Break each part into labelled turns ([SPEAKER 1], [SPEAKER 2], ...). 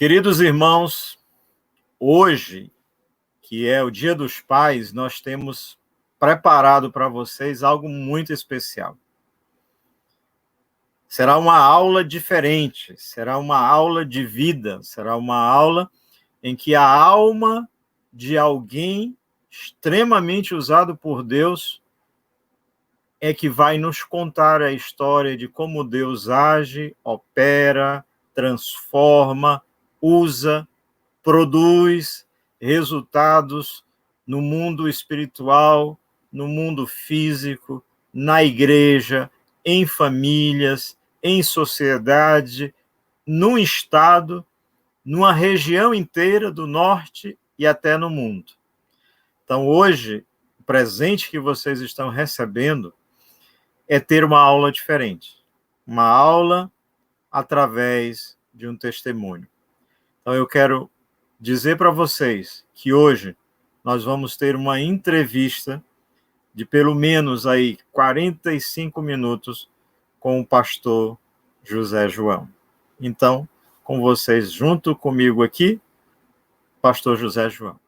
[SPEAKER 1] Queridos irmãos, hoje, que é o Dia dos Pais, nós temos preparado para vocês algo muito especial. Será uma aula diferente, será uma aula de vida, será uma aula em que a alma de alguém extremamente usado por Deus é que vai nos contar a história de como Deus age, opera, transforma, usa, produz resultados no mundo espiritual, no mundo físico, na igreja, em famílias, em sociedade, num estado, numa região inteira do norte e até no mundo. Então, hoje, o presente que vocês estão recebendo é ter uma aula diferente, uma aula através de um testemunho. Então, eu quero dizer para vocês que hoje nós vamos ter uma entrevista de pelo menos aí 45 minutos com o pastor José João. Então, com vocês, junto comigo aqui, pastor José João.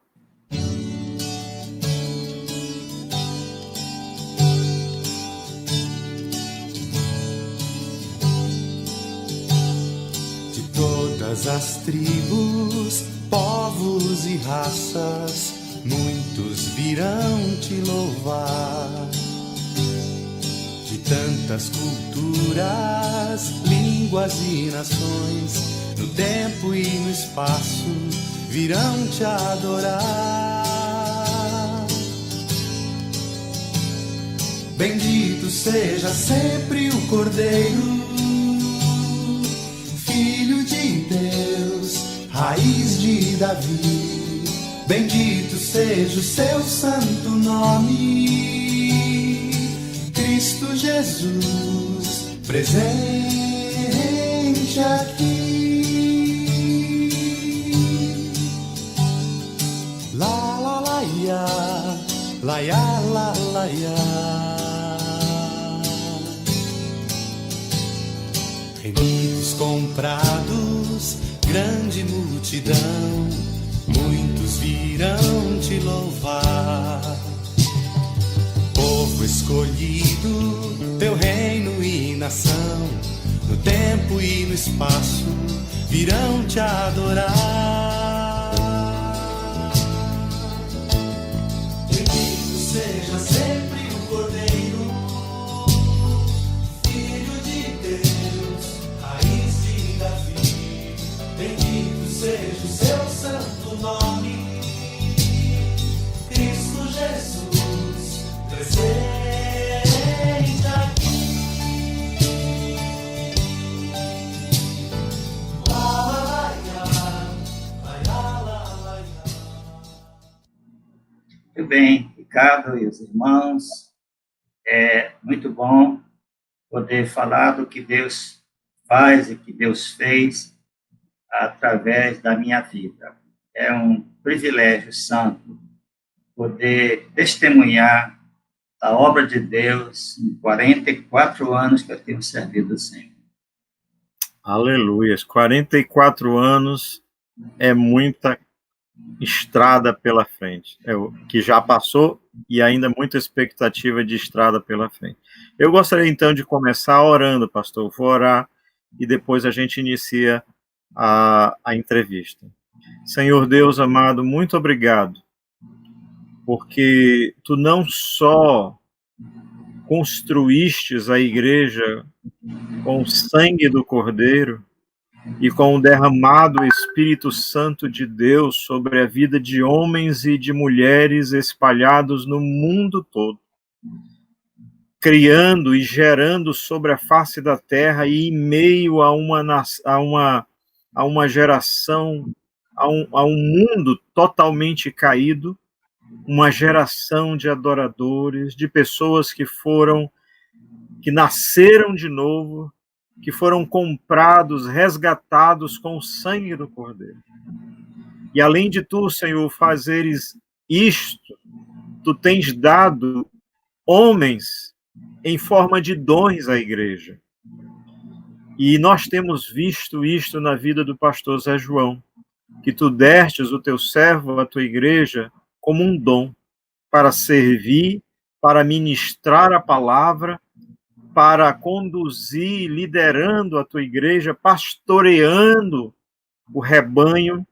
[SPEAKER 2] De todas as tribos, povos e raças, muitos virão te louvar. De tantas culturas, línguas e nações, no tempo e no espaço, virão te adorar. Bendito seja sempre o Cordeiro, Filho de Deus, raiz de Davi. Bendito seja o seu santo nome, Cristo Jesus, presente aqui. La la la ya, la ya la la ya. Remidos comprados, grande multidão, muitos virão te louvar. Povo escolhido, teu reino e nação, no tempo e no espaço, virão te adorar. Bendito seja sempre o Cordeiro, Filho de Deus, raiz de Davi. Bendito seja o seu santo nome, Cristo Jesus, presente aqui.
[SPEAKER 3] Muito bem, Ricardo e os irmãos, é muito bom poder falar do que Deus faz e que Deus fez através da minha vida. É um privilégio santo poder testemunhar a obra de Deus em 44 anos que eu tenho servido o Senhor.
[SPEAKER 1] Aleluia, 44 anos é muita estrada pela frente, é o que já passou e ainda muita expectativa de estrada pela frente. Eu gostaria então de começar orando, pastor. Vou orar e depois a gente inicia a entrevista. Senhor Deus amado, muito obrigado, porque tu não só construístes a igreja com o sangue do Cordeiro e com o derramado Espírito Santo de Deus sobre a vida de homens e de mulheres espalhados no mundo todo, criando e gerando sobre a face da terra e em meio a uma geração, a um mundo totalmente caído, uma geração de adoradores, de pessoas que nasceram de novo, que foram comprados, resgatados com o sangue do Cordeiro. E além de tu, Senhor, fazeres isto, tu tens dado homens em forma de dons à igreja. E nós temos visto isto na vida do pastor Zé João, que tu destes o teu servo, a tua igreja, como um dom, para servir, para ministrar a palavra, para conduzir, liderando a tua igreja, pastoreando o rebanho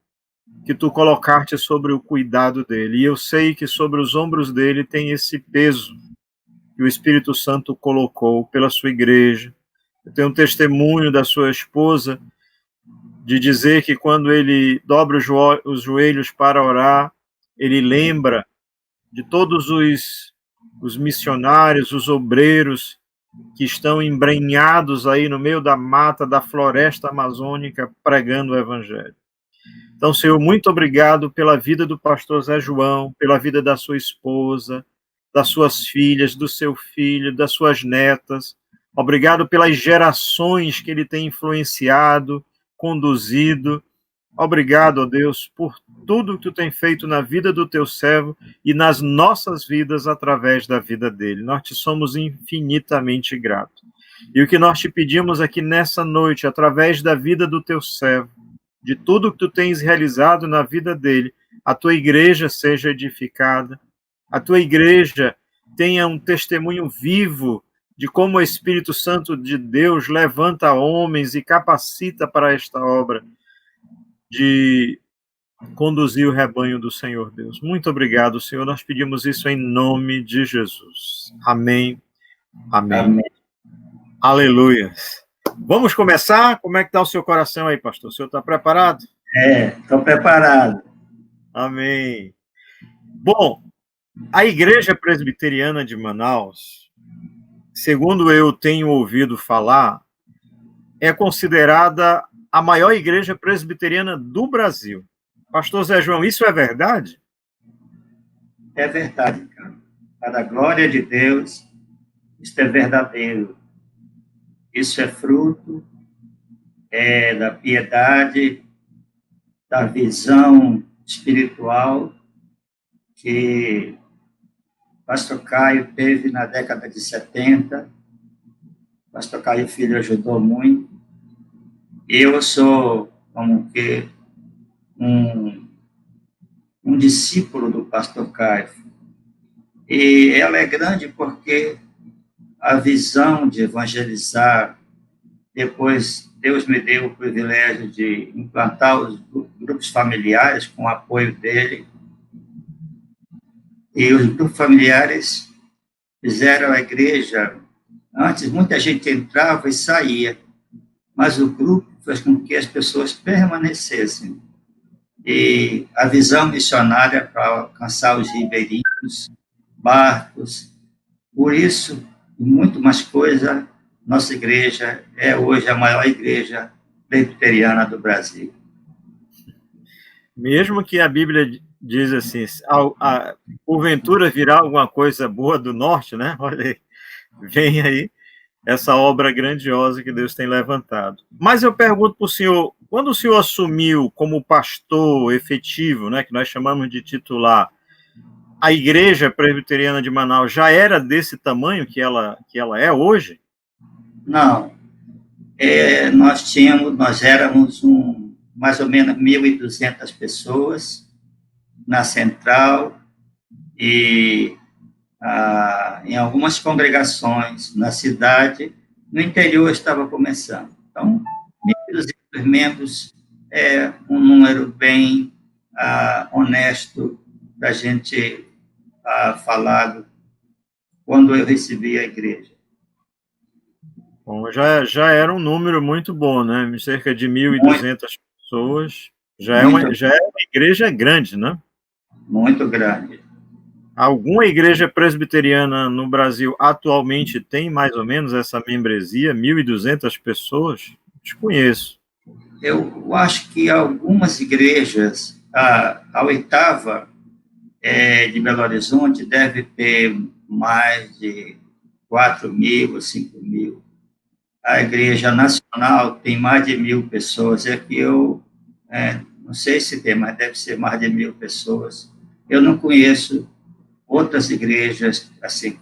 [SPEAKER 1] que tu colocaste sobre o cuidado dele. E eu sei que sobre os ombros dele tem esse peso que o Espírito Santo colocou pela sua igreja. Eu tenho um testemunho da sua esposa de dizer que quando ele dobra os joelhos para orar, ele lembra de todos os missionários, os obreiros que estão embrenhados aí no meio da mata, da floresta amazônica, pregando o evangelho. Então, Senhor, muito obrigado pela vida do pastor Zé João, pela vida da sua esposa, das suas filhas, do seu filho, das suas netas. Obrigado pelas gerações que ele tem influenciado, conduzido. Obrigado, ó Deus, por tudo que tu tem feito na vida do teu servo e nas nossas vidas através da vida dele. Nós te somos infinitamente gratos. E o que nós te pedimos aqui nessa noite, através da vida do teu servo, de tudo que tu tens realizado na vida dele, a tua igreja seja edificada, a tua igreja tenha um testemunho vivo de como o Espírito Santo de Deus levanta homens e capacita para esta obra de conduzir o rebanho do Senhor Deus. Muito obrigado, Senhor. Nós pedimos isso em nome de Jesus. Amém. Amém. Amém. Aleluia. Vamos começar? Como é que está o seu coração aí, pastor? O senhor está preparado?
[SPEAKER 3] Estou preparado.
[SPEAKER 1] Amém. Bom, a Igreja Presbiteriana de Manaus, segundo eu tenho ouvido falar, é considerada a maior igreja presbiteriana do Brasil. Pastor Zé João, isso é verdade?
[SPEAKER 3] É verdade, cara. Para a glória de Deus, isso é verdadeiro. Isso é fruto da piedade, da visão espiritual que pastor Caio teve na década de 70. Pastor Caio Filho ajudou muito. Eu sou como que um discípulo do pastor Caio. E ela é grande porque a visão de evangelizar, depois Deus me deu o privilégio de implantar os grupos familiares com o apoio dele. E os grupos familiares fizeram a igreja. Antes, muita gente entrava e saía, mas o grupo fez com que as pessoas permanecessem. E a visão missionária para alcançar os ribeirinhos, barcos. Por isso, e muito mais coisa, nossa igreja é hoje a maior igreja presbiteriana do Brasil.
[SPEAKER 1] Mesmo que a Bíblia diz assim, porventura virá alguma coisa boa do norte, né? Olha aí, vem aí essa obra grandiosa que Deus tem levantado. Mas eu pergunto para o senhor, quando o senhor assumiu como pastor efetivo, né, que nós chamamos de titular, a Igreja Presbiteriana de Manaus já era desse tamanho que ela é hoje?
[SPEAKER 3] Não. Nós éramos mais ou menos 1.200 pessoas na central e em algumas congregações na cidade. No interior estava começando. Então, 1.200 membros é um número bem honesto para a gente falado quando eu recebi a igreja.
[SPEAKER 1] Bom, já era um número muito bom, né? Cerca de 1.200 pessoas. Já é uma igreja grande, né?
[SPEAKER 3] Muito grande.
[SPEAKER 1] Alguma igreja presbiteriana no Brasil atualmente tem mais ou menos essa membresia, 1.200 pessoas? Desconheço.
[SPEAKER 3] Eu acho que algumas igrejas, a oitava de Belo Horizonte deve ter mais de 4.000 ou 5.000. A Igreja Nacional tem mais de 1.000 pessoas. É que eu não sei se tem, mas deve ser mais de 1.000 pessoas. Eu não conheço outras igrejas, assim,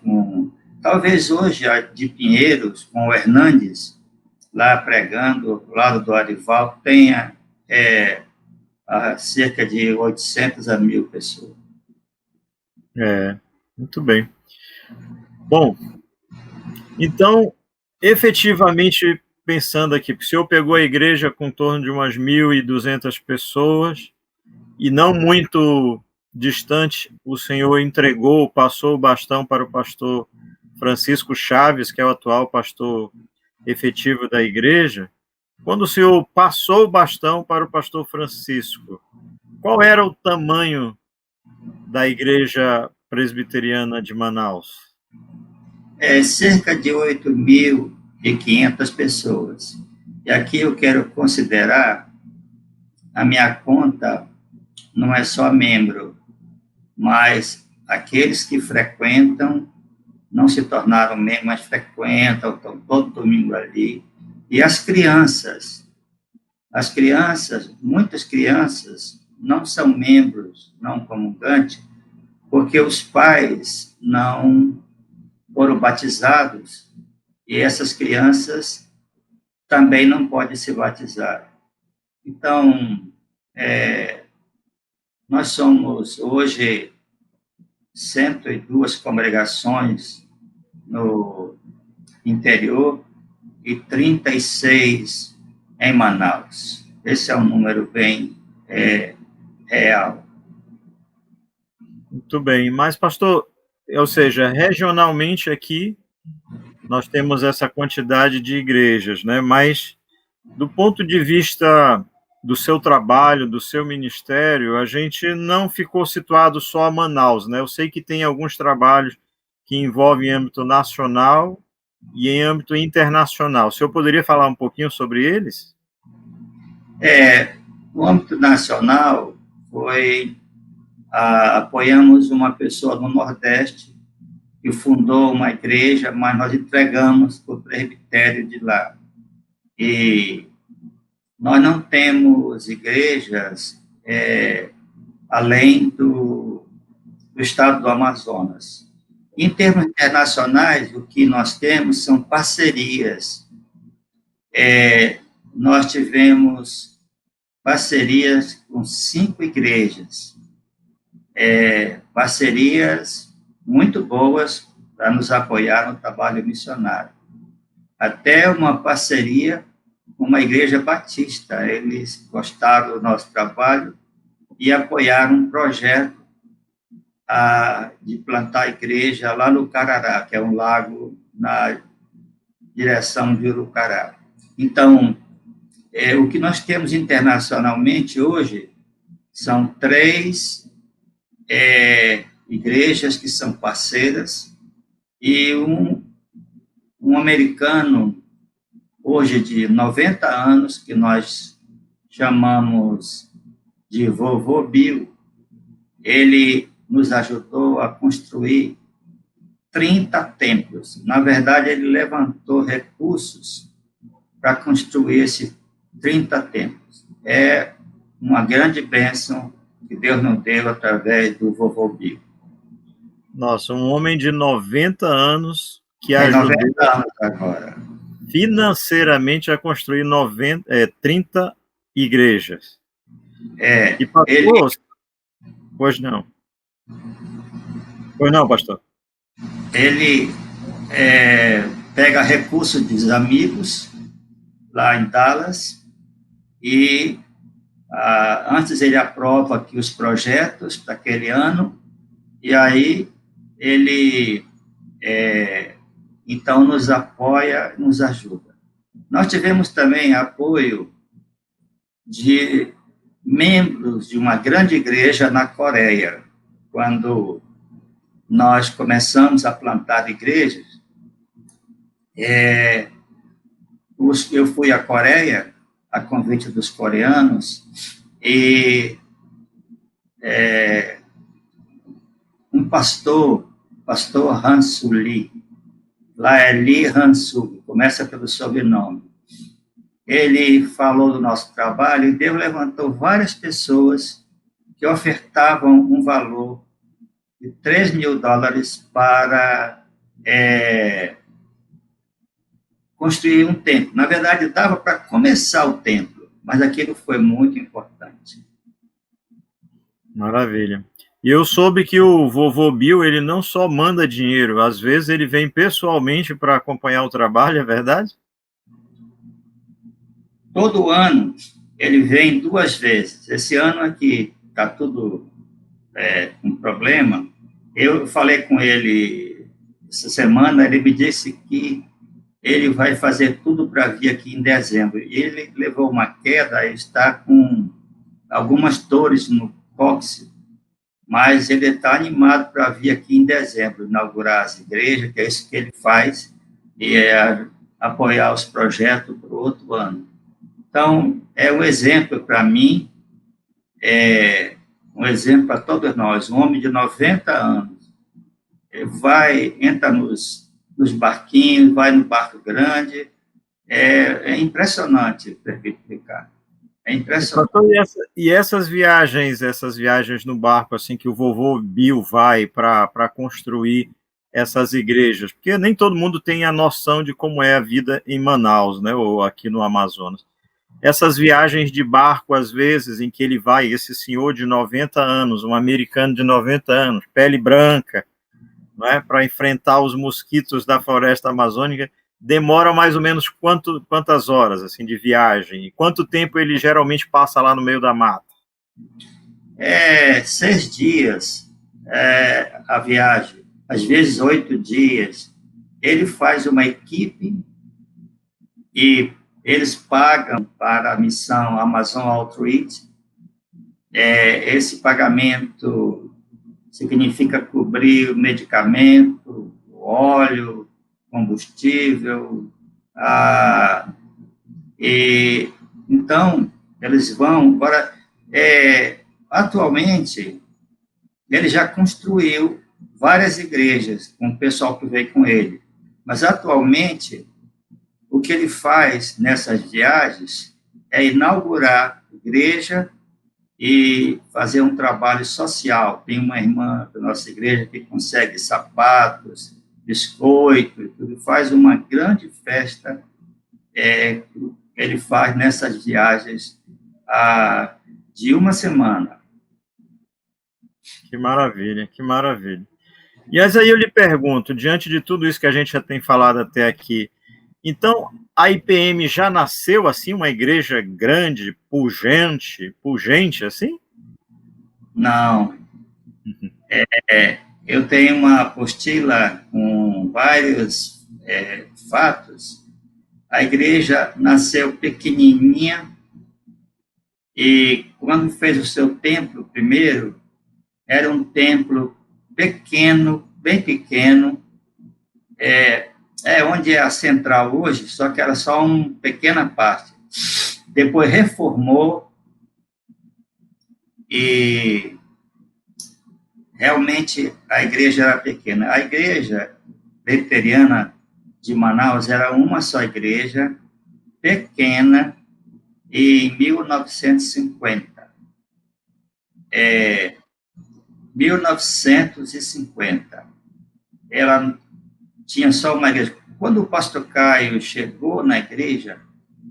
[SPEAKER 3] talvez hoje a de Pinheiros, com o Hernandes, lá pregando, do lado do Arival, tem cerca de 800 a 1.000 pessoas.
[SPEAKER 1] Muito bem. Bom, então, efetivamente, pensando aqui, porque o senhor pegou a igreja com em torno de umas 1.200 pessoas, e não muito distante, o senhor passou o bastão para o pastor Francisco Chaves, que é o atual pastor efetivo da igreja. Quando o senhor passou o bastão para o pastor Francisco, qual era o tamanho da igreja presbiteriana de Manaus?
[SPEAKER 3] Cerca de 8.500 pessoas. E aqui eu quero considerar, a minha conta não é só membro, mas aqueles que frequentam, não se tornaram membros, mas frequentam, estão todo domingo ali. E as crianças, muitas crianças não são membros, não comungantes, porque os pais não foram batizados, e essas crianças também não podem se batizar. Então, nós somos hoje 102 congregações no interior e 36 em Manaus. Esse é um número bem real.
[SPEAKER 1] Muito bem. Mas, pastor, ou seja, regionalmente aqui nós temos essa quantidade de igrejas, né? Mas, do ponto de vista do seu trabalho, do seu ministério, a gente não ficou situado só a Manaus, né? Eu sei que tem alguns trabalhos que envolvem âmbito nacional e em âmbito internacional. O senhor poderia falar um pouquinho sobre eles?
[SPEAKER 3] No âmbito nacional, apoiamos uma pessoa no Nordeste que fundou uma igreja, mas nós entregamos para o presbitério de lá. E nós não temos igrejas além do estado do Amazonas. Em termos internacionais, o que nós temos são parcerias. Nós tivemos parcerias com 5 igrejas, parcerias muito boas para nos apoiar no trabalho missionário. Até uma parceria com uma igreja batista. Eles gostaram do nosso trabalho e apoiaram um projeto de plantar igreja lá no Carará, que é um lago na direção de Urucará. Então, o que nós temos internacionalmente hoje são 3 igrejas que são parceiras e um americano, hoje de 90 anos, que nós chamamos de Vovô Bill. Ele nos ajudou a construir 30 templos. Na verdade, ele levantou recursos para construir esses 30 templos. É uma grande bênção que Deus nos deu através do Vovô Bill.
[SPEAKER 1] Nossa, um homem de 90 anos que ajudou
[SPEAKER 3] 90 anos agora.
[SPEAKER 1] Financeiramente a construir 30 igrejas. E
[SPEAKER 3] pastor,
[SPEAKER 1] Pois não. Pois não, pastor.
[SPEAKER 3] Ele pega recursos dos amigos lá em Dallas e antes ele aprova aqui os projetos para aquele ano e aí ele então nos apoia, nos ajuda. Nós tivemos também apoio de membros de uma grande igreja na Coreia. Quando nós começamos a plantar igrejas, eu fui à Coreia, a convite dos coreanos, e um pastor Han-Su Lee, lá é Lee Han-Su, começa pelo sobrenome. Ele falou do nosso trabalho e Deus levantou várias pessoas que ofertavam um valor de $3.000 para construir um templo. Na verdade, dava para começar o templo, mas aquilo foi muito importante.
[SPEAKER 1] Maravilha. E eu soube que o vovô Bill, ele não só manda dinheiro, às vezes ele vem pessoalmente para acompanhar o trabalho, é verdade?
[SPEAKER 3] Todo ano, ele vem 2 vezes. Esse ano aqui está tudo com problema. Eu falei com ele essa semana, ele me disse que ele vai fazer tudo para vir aqui em dezembro. E ele levou uma queda, está com algumas dores no cóccix, mas ele está animado para vir aqui em dezembro, inaugurar as igrejas, que é isso que ele faz, e apoiar os projetos para o outro ano. Então, é um exemplo para mim, um exemplo para todos nós. Um homem de 90 anos entra nos barquinhos, vai no barco grande. É impressionante, Ricardo. É impressionante.
[SPEAKER 1] E essas viagens no barco, assim, que o vovô Bill vai para construir essas igrejas, porque nem todo mundo tem a noção de como é a vida em Manaus, né, ou aqui no Amazonas. Essas viagens de barco, às vezes, em que ele vai, esse senhor de 90 anos, um americano de 90 anos, pele branca, né, para enfrentar os mosquitos da floresta amazônica, demora mais ou menos quantas horas assim de viagem? E quanto tempo ele geralmente passa lá no meio da mata?
[SPEAKER 3] 6 dias a viagem, às vezes 8 dias. Ele faz uma equipe e eles pagam para a missão Amazon Outreach. Esse pagamento significa cobrir o medicamento, o óleo, combustível, e então eles vão. Agora, atualmente, ele já construiu várias igrejas com o pessoal que veio com ele, mas atualmente o que ele faz nessas viagens é inaugurar igreja e fazer um trabalho social. Tem uma irmã da nossa igreja que consegue sapatos, biscoito, e tudo, faz uma grande festa. Ele faz nessas viagens de uma semana.
[SPEAKER 1] Que maravilha, que maravilha. E aí eu lhe pergunto, diante de tudo isso que a gente já tem falado até aqui, então a IPM já nasceu assim, uma igreja grande, pujante assim?
[SPEAKER 3] Não. Eu tenho uma apostila com vários fatos. A igreja nasceu pequenininha e, quando fez o seu templo primeiro, era um templo pequeno, bem pequeno, onde é a central hoje, só que era só uma pequena parte. Depois reformou e realmente a igreja era pequena. A igreja presbiteriana de Manaus era uma só igreja, pequena, e em 1950. 1950. Ela tinha só uma igreja. Quando o pastor Caio chegou na igreja,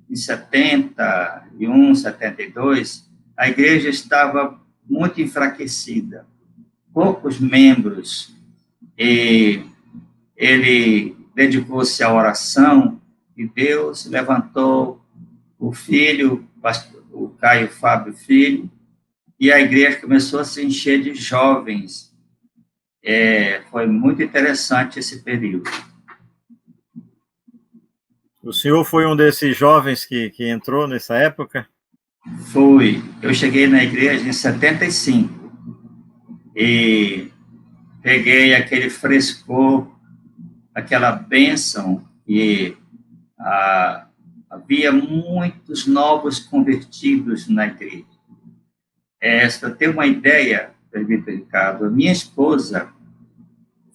[SPEAKER 3] em 71, 72, a igreja estava muito enfraquecida, poucos membros, e ele dedicou-se à oração, e Deus levantou o filho, o Caio Fábio Filho, e a igreja começou a se encher de jovens. Foi muito interessante esse período.
[SPEAKER 1] O senhor foi um desses jovens que entrou nessa época?
[SPEAKER 3] Fui. Eu cheguei na igreja em 75 e peguei aquele frescor, aquela bênção, e havia muitos novos convertidos na igreja. Para ter uma ideia, Ricardo, a minha esposa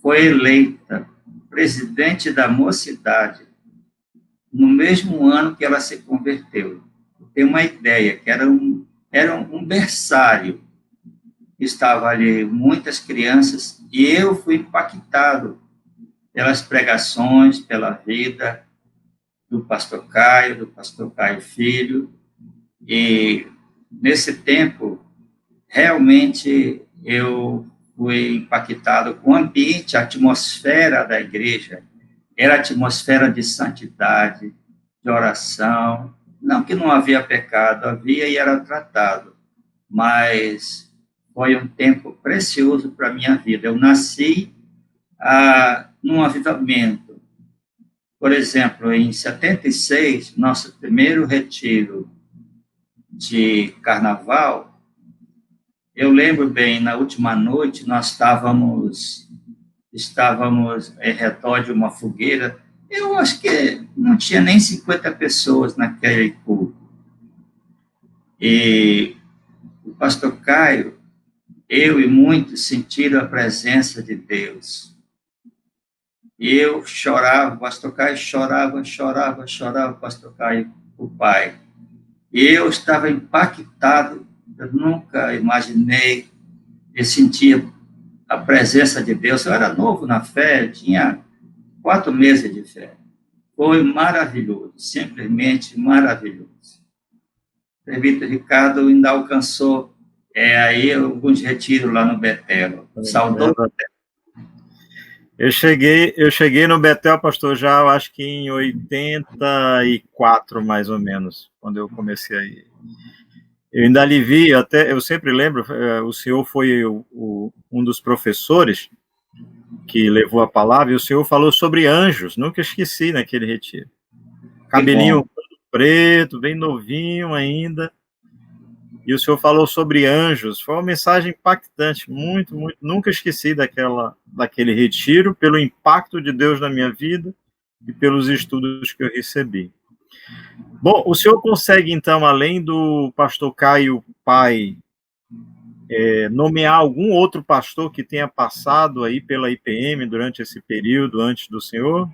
[SPEAKER 3] foi eleita presidente da mocidade no mesmo ano que ela se converteu. Tem uma ideia, que era um berçário. Estava ali muitas crianças, e eu fui impactado pelas pregações, pela vida do pastor Caio Filho, e nesse tempo, realmente, eu fui impactado com o ambiente, a atmosfera da igreja, era atmosfera de santidade, de oração, não que não havia pecado, havia e era tratado, mas foi um tempo precioso para a minha vida. Eu nasci num avivamento. Por exemplo, em 76, nosso primeiro retiro de carnaval, eu lembro bem, na última noite, nós estávamos em redor de uma fogueira. Eu acho que não tinha nem 50 pessoas naquele culto. E o pastor Caio, eu e muitos sentiram a presença de Deus. E eu chorava, o pastor Caio chorava, o pastor Caio, o pai. E eu estava impactado, eu nunca imaginei, eu sentia a presença de Deus. Eu era novo na fé, tinha 4 meses de fé. Foi maravilhoso, simplesmente maravilhoso. O presbítero Ricardo ainda alcançou aí alguns retiros lá no Betel. Saudou.
[SPEAKER 1] Eu cheguei no Betel, pastor, já eu acho que em 84, mais ou menos, quando eu comecei a ir. Eu ainda lhe vi, eu sempre lembro, o senhor foi um dos professores que levou a palavra, e o senhor falou sobre anjos, nunca esqueci naquele retiro. Cabelinho preto, bem novinho ainda, e o senhor falou sobre anjos, foi uma mensagem impactante, muito, muito, nunca esqueci daquele retiro, pelo impacto de Deus na minha vida e pelos estudos que eu recebi. Bom, o senhor consegue, então, além do pastor Caio pai, nomear algum outro pastor que tenha passado aí pela IPM durante esse período antes do senhor?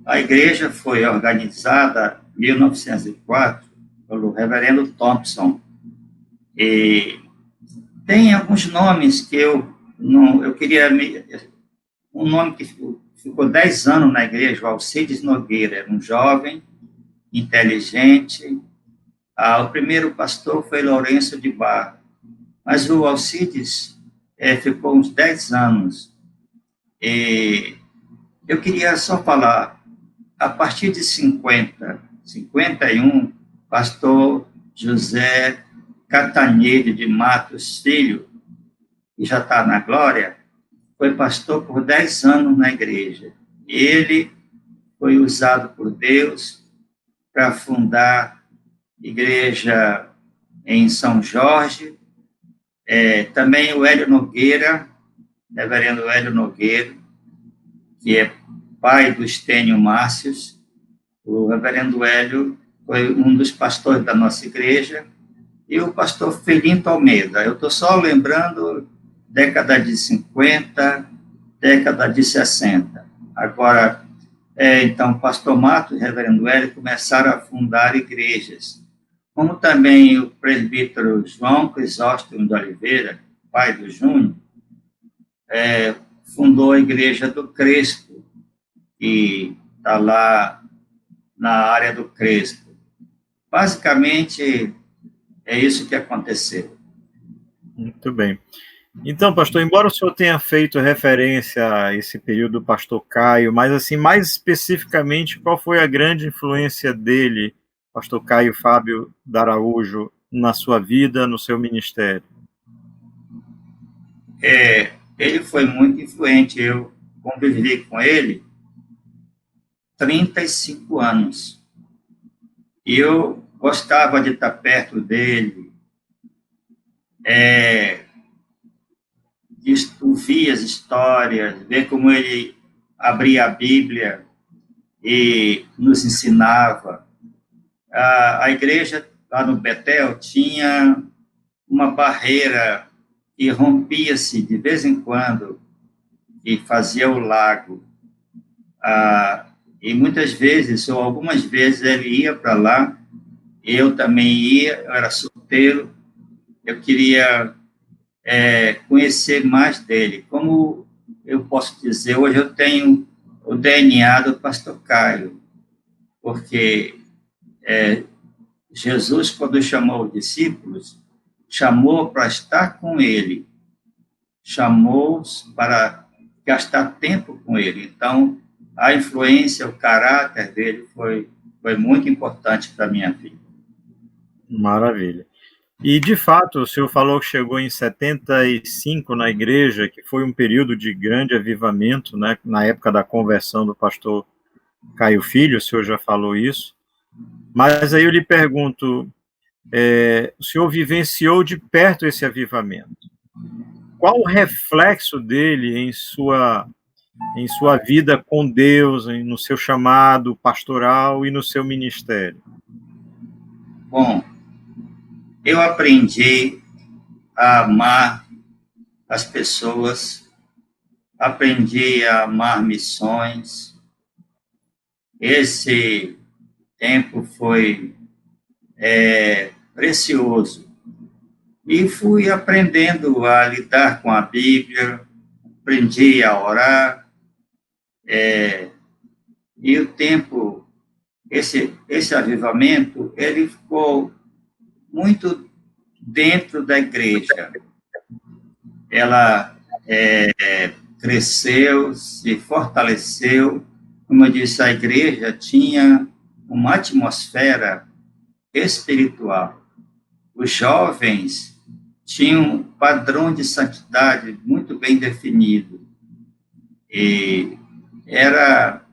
[SPEAKER 3] A igreja foi organizada em 1904 pelo reverendo Thompson. E tem alguns nomes que eu queria... Um nome que ficou 10 anos na igreja, o Alcides Nogueira, era um jovem, inteligente. O primeiro pastor foi Lourenço de Barro, mas o Alcides ficou uns 10 anos. E eu queria só falar, a partir de 51, pastor José Catanheiro de Matos Filho, que já está na glória, foi pastor por 10 anos na igreja. Ele foi usado por Deus para fundar igreja em São Jorge. Também o Hélio Nogueira, reverendo Hélio Nogueira, que é pai do Estênio Márcios. O reverendo Hélio foi um dos pastores da nossa igreja, e o pastor Felinto Almeida. Eu estou só lembrando década de 50, década de 60. Agora, então, pastor Mato e reverendo Hélio começaram a fundar igrejas, como também o presbítero João Crisóstomo de Oliveira, pai do Júnior, fundou a igreja do Crespo, que está lá na área do Crespo. Basicamente, é isso que aconteceu.
[SPEAKER 1] Muito bem. Então, pastor, embora o senhor tenha feito referência a esse período do pastor Caio, mas, assim, mais especificamente, qual foi a grande influência dele, pastor Caio Fábio D'Araújo, na sua vida, no seu ministério?
[SPEAKER 3] Ele foi muito influente. Eu convivi com ele 35 anos. E eu gostava de estar perto dele, de ouvir as histórias, ver como ele abria a Bíblia e nos ensinava. A igreja lá no Betel tinha uma barreira que rompia-se de vez em quando e fazia o lago. E muitas vezes, ou algumas vezes, ele ia para lá, eu também ia, eu era solteiro, eu queria conhecer mais dele. Como eu posso dizer, hoje eu tenho o DNA do pastor Caio, porque Jesus, quando chamou os discípulos, chamou para estar com ele, chamou-os para gastar tempo com ele. Então, a influência, o caráter dele foi muito importante para a minha vida.
[SPEAKER 1] Maravilha. E, de fato, o senhor falou que chegou em 75 na igreja, que foi um período de grande avivamento, né, na época da conversão do pastor Caio Filho, o senhor já falou isso. Mas aí eu lhe pergunto, o senhor vivenciou de perto esse avivamento. Qual o reflexo dele em sua vida com Deus, no seu chamado pastoral e no seu ministério?
[SPEAKER 3] Bom, eu aprendi a amar as pessoas, aprendi a amar missões. Esse tempo foi precioso. E fui aprendendo a lidar com a Bíblia, aprendi a orar, e o tempo, esse avivamento, ele ficou muito dentro da igreja. Ela cresceu, se fortaleceu. Como eu disse, a igreja tinha uma atmosfera espiritual. Os jovens tinham um padrão de santidade muito bem definido. E era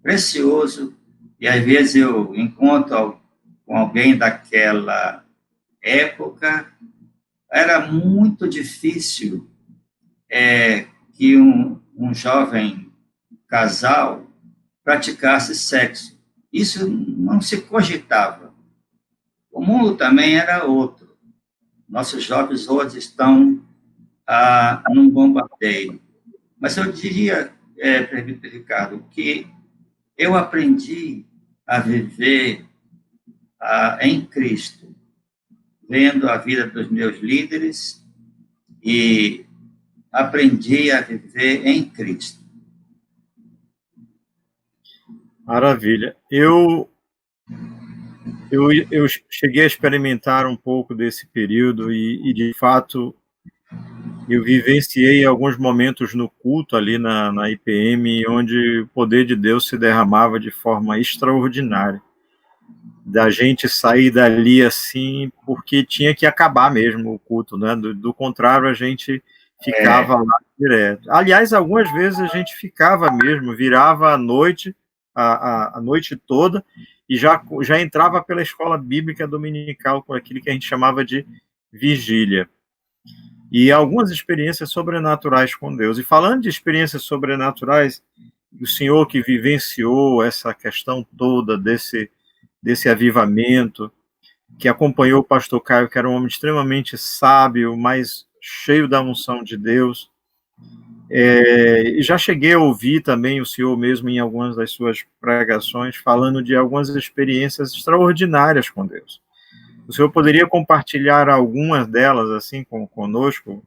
[SPEAKER 3] precioso. E às vezes eu encontro com alguém daquela época, era muito difícil que um jovem casal praticasse sexo. Isso não se cogitava. O mundo também era outro. Nossos jovens hoje estão num bombardeio. Mas eu diria, presbítero Ricardo, que eu aprendi a viver em Cristo, vendo a vida dos meus líderes, e aprendi a viver em Cristo.
[SPEAKER 1] Maravilha. Eu cheguei a experimentar um pouco desse período e de fato, eu vivenciei alguns momentos no culto ali na IPM, onde o poder de Deus se derramava de forma extraordinária. Da gente sair dali assim, porque tinha que acabar mesmo o culto, né? Do contrário, a gente ficava lá direto. Aliás, algumas vezes a gente ficava mesmo, virava a noite toda, e já entrava pela escola bíblica dominical, com aquilo que a gente chamava de vigília. E algumas experiências sobrenaturais com Deus. E falando de experiências sobrenaturais, o senhor que vivenciou essa questão toda desse avivamento, que acompanhou o pastor Caio, que era um homem extremamente sábio, mas cheio da unção de Deus. E já cheguei a ouvir também o senhor mesmo em algumas das suas pregações, falando de algumas experiências extraordinárias com Deus. O senhor poderia compartilhar algumas delas, assim, conosco?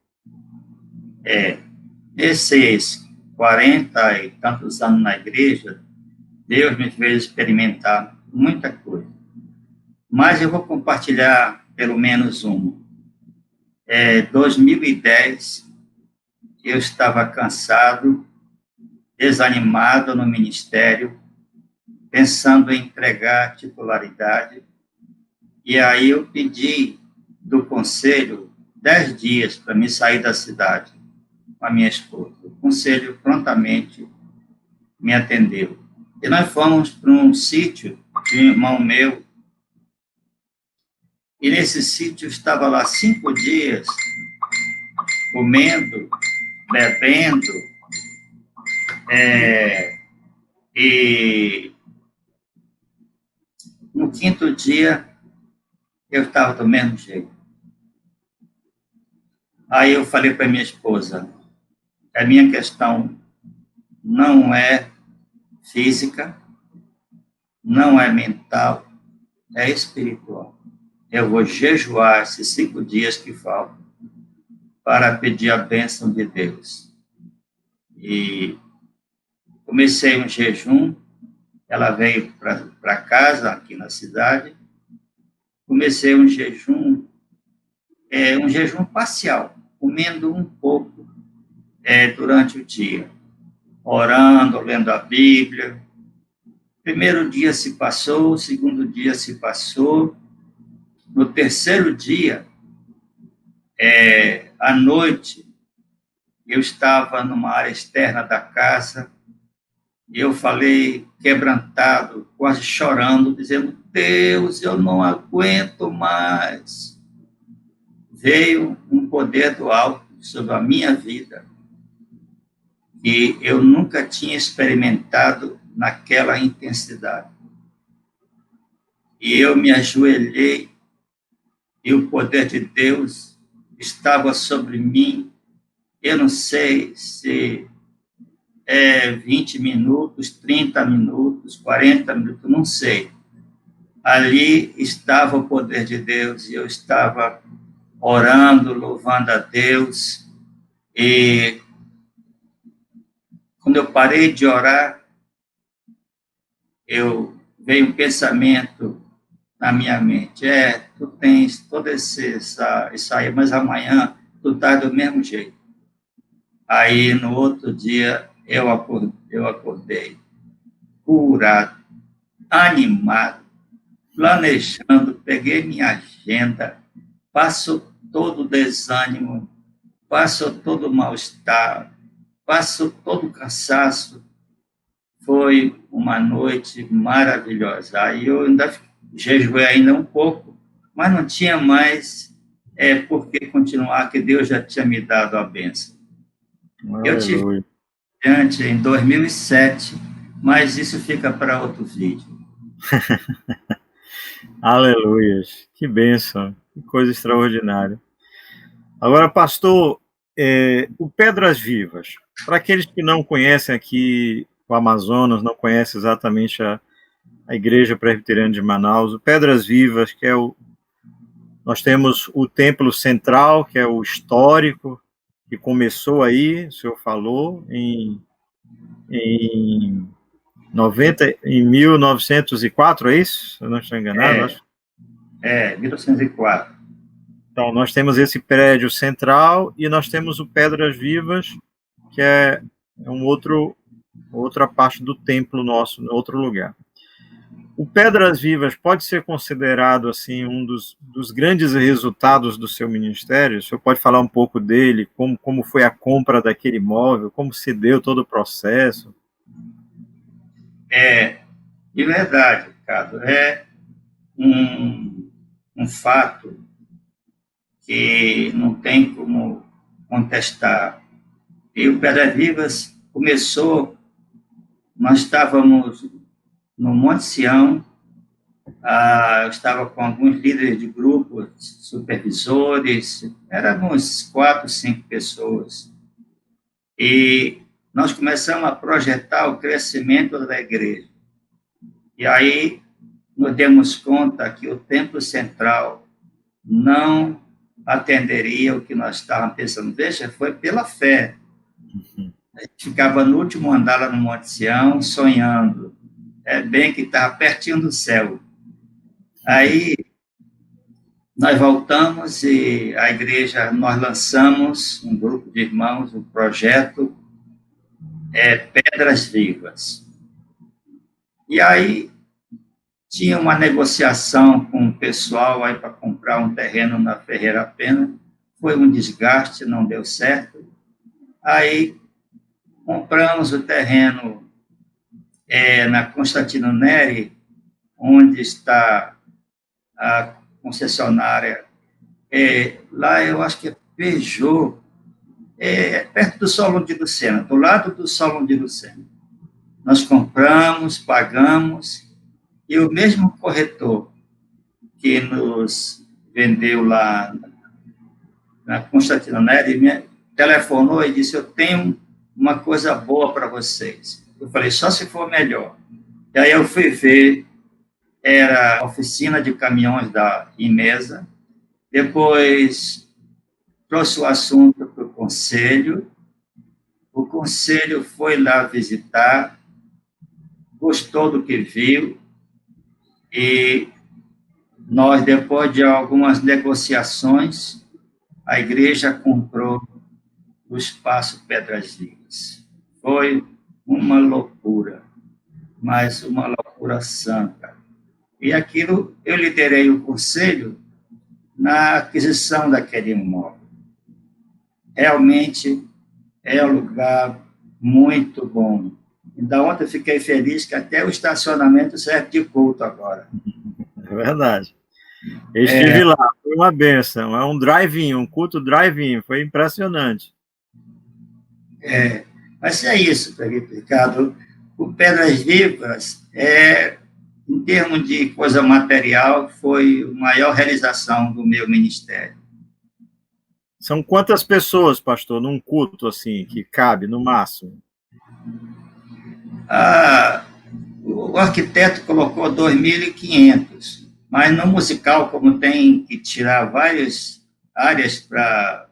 [SPEAKER 3] Nesses 40 e tantos anos na igreja, Deus me fez experimentar muita coisa. Mas eu vou compartilhar pelo menos uma. 2010, eu estava cansado, desanimado no ministério, pensando em entregar titularidade. E aí eu pedi do conselho 10 dias para me sair da cidade com a minha esposa. O conselho prontamente me atendeu. E nós fomos para um sítio de um irmão meu. E nesse sítio eu estava lá 5 dias, comendo, bebendo, e no 5º dia eu estava do mesmo jeito. Aí eu falei para minha esposa, a minha questão não é física, não é mental, é espiritual. Eu vou jejuar esses 5 dias que faltam para pedir a bênção de Deus. E comecei um jejum, ela veio para casa, aqui na cidade, comecei um jejum parcial, comendo um pouco durante o dia, orando, lendo a Bíblia. Primeiro dia se passou, o segundo dia se passou. No terceiro dia, à noite, eu estava numa área externa da casa e eu falei quebrantado, quase chorando, dizendo: Deus, eu não aguento mais. Veio um poder do alto sobre a minha vida que eu nunca tinha experimentado naquela intensidade. E eu me ajoelhei e o poder de Deus estava sobre mim. Eu não sei se 20 minutos, 30 minutos, 40 minutos, não sei. Ali estava o poder de Deus e eu estava orando, louvando a Deus. E quando eu parei de orar, veio um pensamento na minha mente: tu tens todo isso aí, mas amanhã tu estás do mesmo jeito. Aí, no outro dia, eu acordei curado, animado, planejando, peguei minha agenda, passou todo o desânimo, passou todo o mal-estar, passou todo o cansaço. Foi uma noite maravilhosa. Aí eu ainda jejuei ainda um pouco, mas não tinha mais por que continuar, que Deus já tinha me dado a bênção.
[SPEAKER 1] Aleluia.
[SPEAKER 3] Eu tive diante em 2007, mas isso fica para outro vídeo.
[SPEAKER 1] Aleluia. Que bênção, que coisa extraordinária. Agora, pastor, o Pedras Vivas, para aqueles que não conhecem aqui o Amazonas, não conhecem exatamente a Igreja Presbiteriana de Manaus, o Pedras Vivas, que nós temos o templo central, que é o histórico, que começou aí, o senhor falou, em 1904, é isso? Se eu não estou enganado.
[SPEAKER 3] 1904.
[SPEAKER 1] Então, nós temos esse prédio central e nós temos o Pedras Vivas, que é outra parte do templo nosso, em outro lugar. O Pedras Vivas pode ser considerado assim um dos grandes resultados do seu ministério? O senhor pode falar um pouco dele, como foi a compra daquele imóvel, como se deu todo o processo?
[SPEAKER 3] De verdade, Ricardo, é um fato que não tem como contestar. E o Pedras Vivas começou, nós estávamos no Monte Sião, eu estava com alguns líderes de grupos, supervisores, éramos 4, 5 pessoas. E nós começamos a projetar o crescimento da igreja. E aí nos demos conta que o templo central não atenderia o que nós estávamos pensando. Veja, foi pela fé. A gente ficava no último andar lá no Monte Sião, sonhando. Bem que estava pertinho do céu. Aí nós voltamos e a igreja, nós lançamos, um grupo de irmãos, um projeto Pedras Vivas. E aí tinha uma negociação com o pessoal aí para comprar um terreno na Ferreira Pena. Foi um desgaste, não deu certo. Aí compramos o terreno na Constantino Neri, onde está a concessionária. Lá eu acho que é Peugeot, perto do Solon de Lucena, do lado do Solon de Lucena. Nós compramos, pagamos, e o mesmo corretor que nos vendeu lá na Constantino Neri me telefonou e disse: eu tenho uma coisa boa para vocês. Eu falei: só se for melhor. E aí eu fui ver, era a oficina de caminhões da Imesa. Depois trouxe o assunto para o conselho foi lá visitar, gostou do que viu e nós, depois de algumas negociações, a igreja comprou o espaço Pedras Vivas. Foi uma loucura, mas uma loucura santa. E aquilo, eu liderei o conselho na aquisição daquele imóvel. Realmente é um lugar muito bom. Ainda ontem eu fiquei feliz que até o estacionamento serve de culto agora.
[SPEAKER 1] É verdade. Eu estive lá, foi uma bênção. É um drive-in, um culto drive-in, foi impressionante.
[SPEAKER 3] Mas é isso, Felipe Ricardo. O Pedras Vivas, em termos de coisa material, foi a maior realização do meu ministério.
[SPEAKER 1] São quantas pessoas, pastor, num culto assim, que cabe no máximo?
[SPEAKER 3] O arquiteto colocou 2.500, mas no musical, como tem que tirar várias áreas para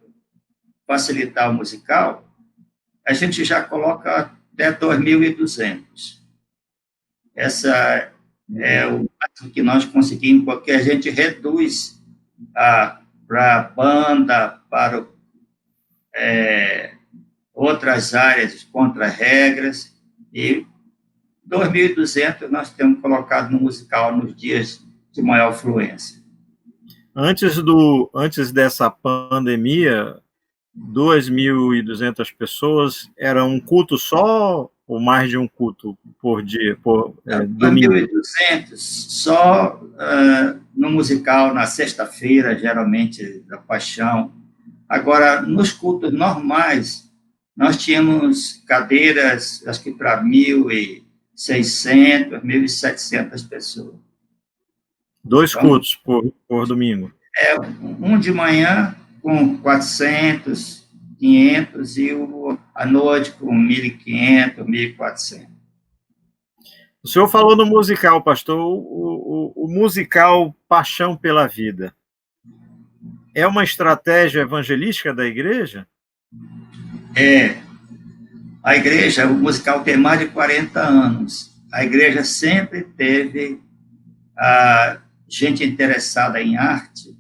[SPEAKER 3] facilitar o musical, a gente já coloca até 2.200. Essa é o máximo que nós conseguimos, porque a gente reduz para a banda, para outras áreas, contra-regras, e 2.200 nós temos colocado no musical nos dias de maior fluência.
[SPEAKER 1] Antes dessa pandemia, 2.200 pessoas, era um culto só ou mais de um culto por dia?
[SPEAKER 3] 2.200 só no musical, na sexta-feira, geralmente, da Paixão. Agora, nos cultos normais, nós tínhamos cadeiras, acho que para 1.600, 1.700 pessoas.
[SPEAKER 1] 2 cultos por domingo?
[SPEAKER 3] Um de manhã com 400, 500 e à noite com 1.500, 1.400.
[SPEAKER 1] O senhor falou no musical, pastor, o musical Paixão pela Vida. É uma estratégia evangelística da igreja?
[SPEAKER 3] A igreja, o musical tem mais de 40 anos. A igreja sempre teve gente interessada em arte,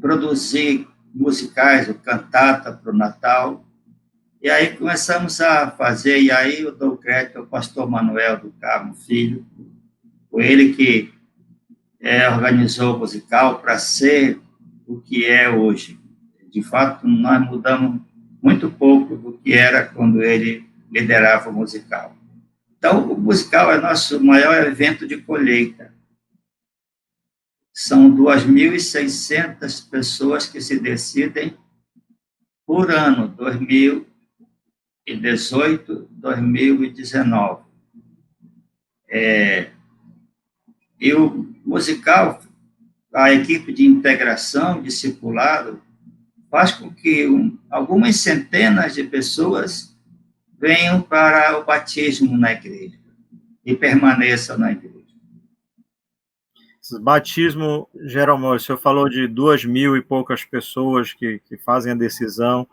[SPEAKER 3] produzir musicais, ou cantata para o Natal. E aí começamos a fazer, e aí eu dou crédito ao pastor Manuel do Carmo Filho, foi ele que organizou o musical para ser o que é hoje. De fato, nós mudamos muito pouco do que era quando ele liderava o musical. Então, o musical é nosso maior evento de colheita. São 2.600 pessoas que se decidem por ano, 2018, 2019. E o musical, a equipe de integração, discipulado, faz com que algumas centenas de pessoas venham para o batismo na igreja e permaneçam na igreja.
[SPEAKER 1] Esse batismo, geralmente, o senhor falou de 2.000 e poucas pessoas que fazem a decisão,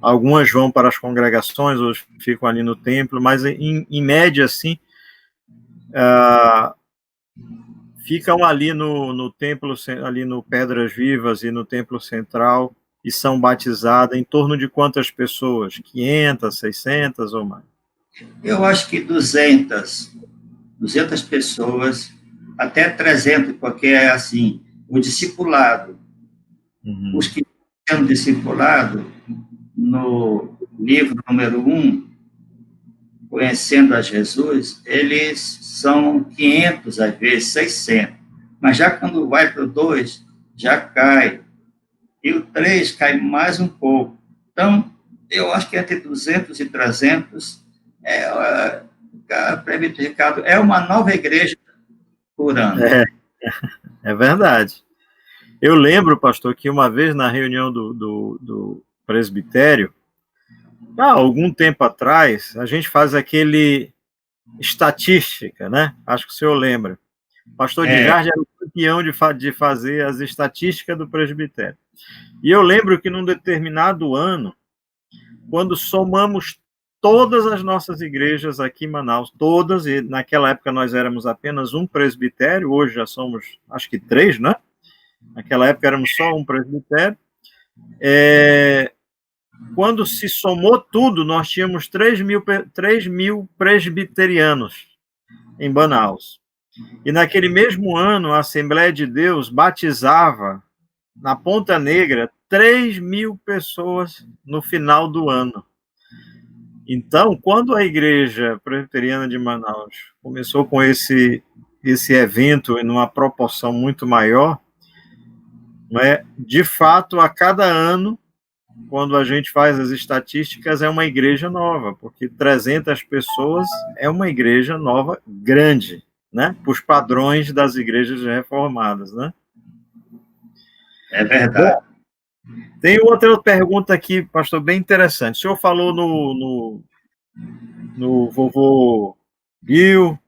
[SPEAKER 1] algumas vão para as congregações, outras ficam ali no templo, mas em média, assim, ficam ali no templo, ali no Pedras Vivas e no templo central, e são batizadas em torno de quantas pessoas? 500, 600 ou mais?
[SPEAKER 3] Eu acho que 200 pessoas, até 300, porque é assim, o discipulado. Os que são discipulados, no livro número 1, Conhecendo a Jesus, eles são 500, às vezes 600, mas já quando vai para o 2, já cai, e o 3 cai mais um pouco. Então, eu acho que entre 200 e 300, Prefeito Ricardo, é uma nova igreja por ano.
[SPEAKER 1] É verdade. Eu lembro, pastor, que uma vez na reunião do presbitério, há algum tempo atrás, a gente faz aquele estatística, né? Acho que o senhor lembra. O pastor de Jardim era o campeão de fazer as estatísticas do presbitério. E eu lembro que num determinado ano, quando somamos todas as nossas igrejas aqui em Manaus, todas, e naquela época nós éramos apenas um presbitério, hoje já somos, acho que 3, né? Naquela época éramos só um presbitério. Quando se somou tudo, nós tínhamos 3 mil presbiterianos em Manaus. E naquele mesmo ano, a Assembleia de Deus batizava, na Ponta Negra, 3 mil pessoas no final do ano. Então, quando a Igreja Presbiteriana de Manaus começou com esse evento em uma proporção muito maior, de fato, a cada ano, quando a gente faz as estatísticas, é uma igreja nova, porque 300 pessoas é uma igreja nova grande, né? Para os padrões das igrejas reformadas, né?
[SPEAKER 3] É verdade.
[SPEAKER 1] Bom, tem outra pergunta aqui, pastor, bem interessante. O senhor falou no vovô Bill,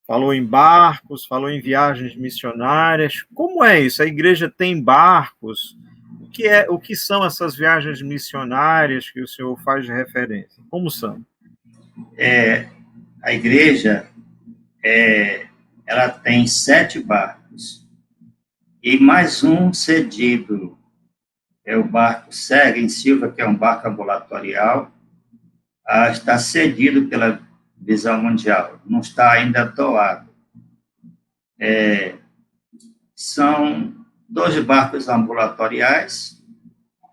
[SPEAKER 1] falou em barcos, falou em viagens missionárias. Como é isso? A igreja tem barcos? O que são essas viagens missionárias que o senhor faz de referência? Como são?
[SPEAKER 3] A igreja, ela tem 7 barcos e mais um cedido. É o barco Cega em Silva, que é um barco ambulatorial, está cedido pela Visão Mundial, não está ainda doado. São 2 barcos ambulatoriais,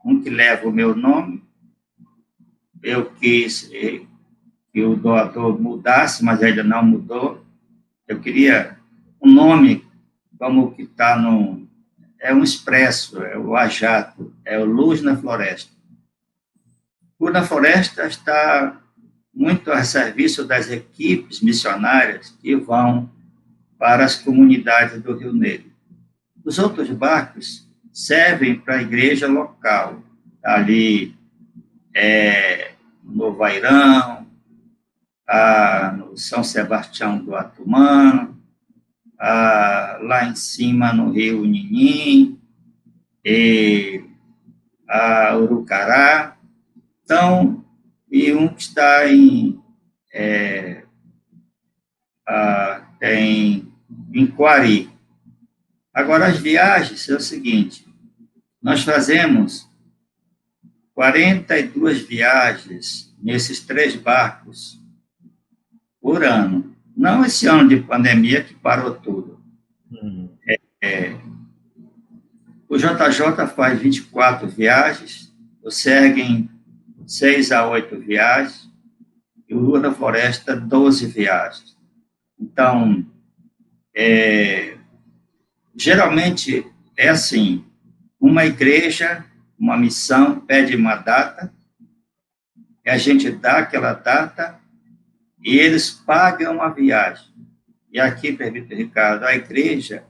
[SPEAKER 3] um que leva o meu nome. Eu quis que o doador mudasse, mas ainda não mudou. Eu queria um nome como o que está no... É um expresso, é o Ajato, é o Luz na Floresta. Luz na Floresta está muito a serviço das equipes missionárias que vão para as comunidades do Rio Negro. Os outros barcos servem para a igreja local, ali no Vairão, no São Sebastião do Atumã, lá em cima no Rio Ninim, e Urucará. Então, e um que está em Quari. Agora, as viagens é o seguinte: nós fazemos 42 viagens nesses 3 barcos por ano. Não esse ano de pandemia que parou tudo. O JJ faz 24 viagens, o Serguem 6 a 8 viagens, e o Lua da Floresta 12 viagens. Então, geralmente é assim: uma igreja, uma missão pede uma data, e a gente dá aquela data, e eles pagam a viagem. E aqui, Presbítero Ricardo, a igreja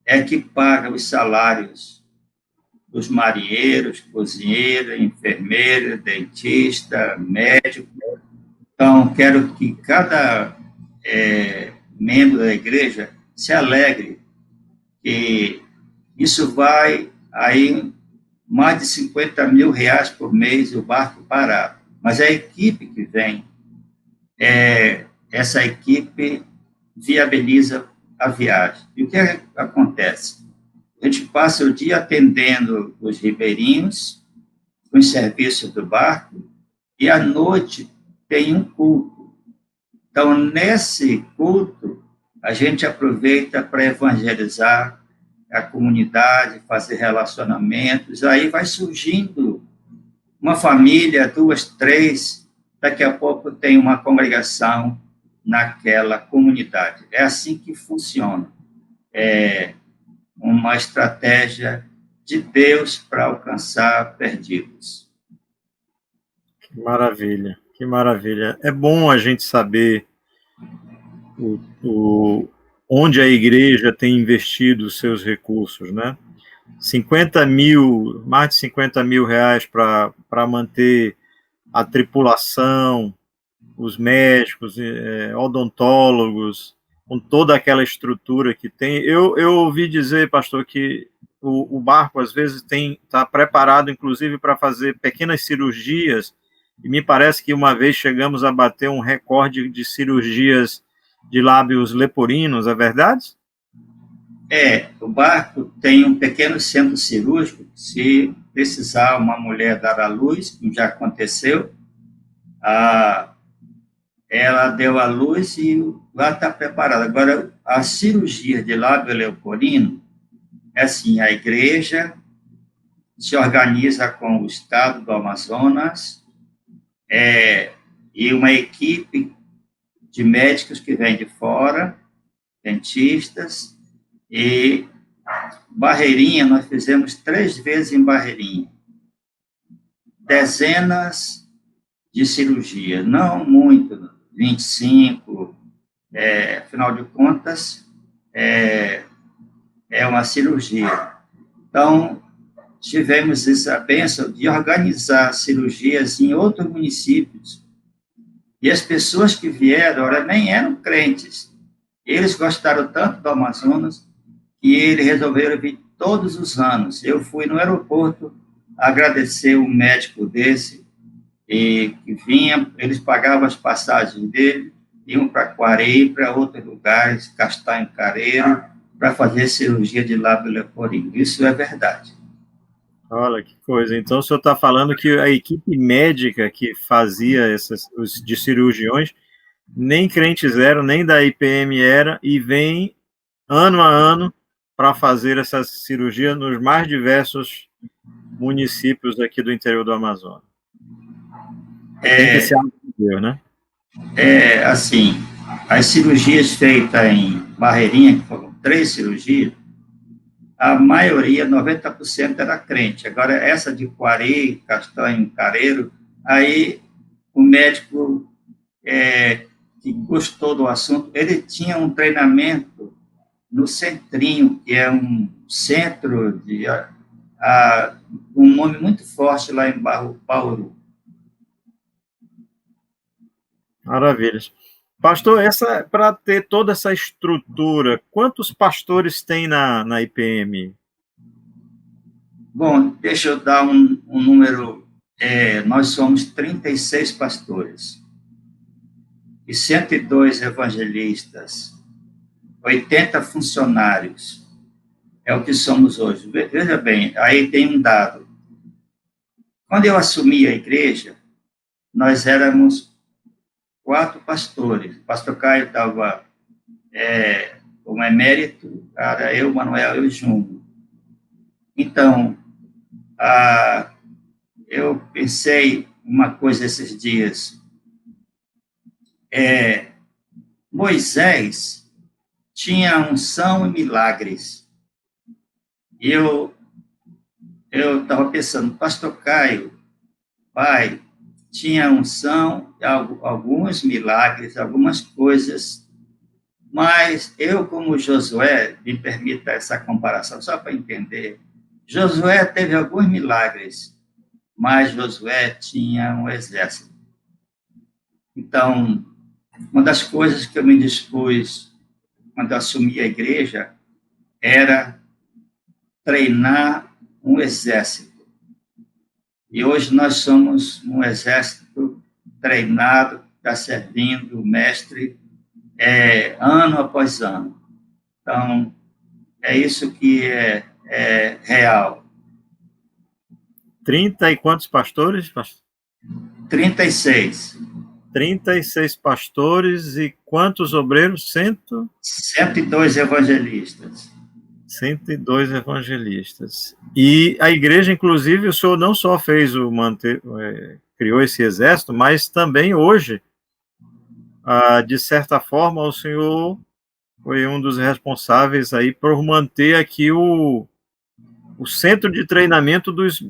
[SPEAKER 3] é que paga os salários dos marinheiros, cozinheiros, enfermeiros, dentista, médico. Então, quero que cada membro da igreja se alegre, que isso vai aí mais de 50 mil reais por mês o barco parado. Mas a equipe que vem, essa equipe viabiliza a viagem. E o que acontece? A gente passa o dia atendendo os ribeirinhos, com os serviços do barco, e à noite tem um culto. Então, nesse culto, a gente aproveita para evangelizar a comunidade, fazer relacionamentos, aí vai surgindo uma família, 2, 3, daqui a pouco tem uma congregação naquela comunidade. É assim que funciona. É uma estratégia de Deus para alcançar perdidos.
[SPEAKER 1] Que maravilha, que maravilha. É bom a gente saber onde a igreja tem investido os seus recursos, né? 50 mil, mais de 50 mil reais para manter a tripulação, os médicos, odontólogos, com toda aquela estrutura que tem. Eu ouvi dizer, pastor, que o barco, às vezes, está preparado, inclusive, para fazer pequenas cirurgias e me parece que uma vez chegamos a bater um recorde de cirurgias de lábios leporinos, é verdade?
[SPEAKER 3] O barco tem um pequeno centro cirúrgico, se precisar uma mulher dar à luz, como já aconteceu, ela deu à luz e lá está preparado. Agora, a cirurgia de lábio leporino, é assim, a igreja se organiza com o estado do Amazonas, e uma equipe de médicos que vem de fora, dentistas, e Barreirinha, nós fizemos 3 vezes em Barreirinha. Dezenas de cirurgias, não muito, 25, afinal de contas, é uma cirurgia. Então, tivemos essa bênção de organizar cirurgias em outros municípios, e as pessoas que vieram, nem eram crentes, eles gostaram tanto do Amazonas, que eles resolveram vir todos os anos. Eu fui no aeroporto agradecer um médico desse, e que vinha, eles pagavam as passagens dele, iam para Quaraí, para outros lugares, Castanho Careiro, para fazer cirurgia de lábio leporino. Isso é verdade.
[SPEAKER 1] Olha que coisa. Então, o senhor está falando que a equipe médica que fazia os de cirurgiões, nem crentes eram, nem da IPM era, e vem ano a ano para fazer essa cirurgia nos mais diversos municípios aqui do interior do Amazonas. Tem que ser algo de Deus, né?
[SPEAKER 3] Assim, as cirurgias feitas em Barreirinha, que foram 3 cirurgias, a maioria, 90%, era crente. Agora, essa de Quaraí, Castanho, Careiro, aí o médico que gostou do assunto, ele tinha um treinamento no Centrinho, que é um centro de um nome muito forte lá em Bauru.
[SPEAKER 1] Maravilhas. Pastor, para ter toda essa estrutura, quantos pastores tem na IPM?
[SPEAKER 3] Bom, deixa eu dar um número. Nós somos 36 pastores e 102 evangelistas, 80 funcionários. É o que somos hoje. Veja bem, aí tem um dado. Quando eu assumi a igreja, nós éramos 4 pastores. O pastor Caio estava como emérito, era eu, Manuel e o Júnior. Então, eu pensei uma coisa esses dias. Moisés tinha unção e milagres. Eu estava pensando, pastor Caio, pai, tinha unção, alguns milagres, algumas coisas, mas eu, como Josué, me permita essa comparação, só para entender, Josué teve alguns milagres, mas Josué tinha um exército. Então, uma das coisas que eu me dispus, quando eu assumi a igreja, era treinar um exército. E hoje nós somos um exército treinado, está servindo o mestre ano após ano. Então, é isso que é real.
[SPEAKER 1] 30 e quantos pastores?
[SPEAKER 3] 36.
[SPEAKER 1] 36 pastores e quantos obreiros?
[SPEAKER 3] 102 evangelistas.
[SPEAKER 1] 102 evangelistas. E a igreja, inclusive, o senhor não só fez criou esse exército, mas também hoje, de certa forma, o senhor foi um dos responsáveis aí por manter aqui o centro de treinamento dos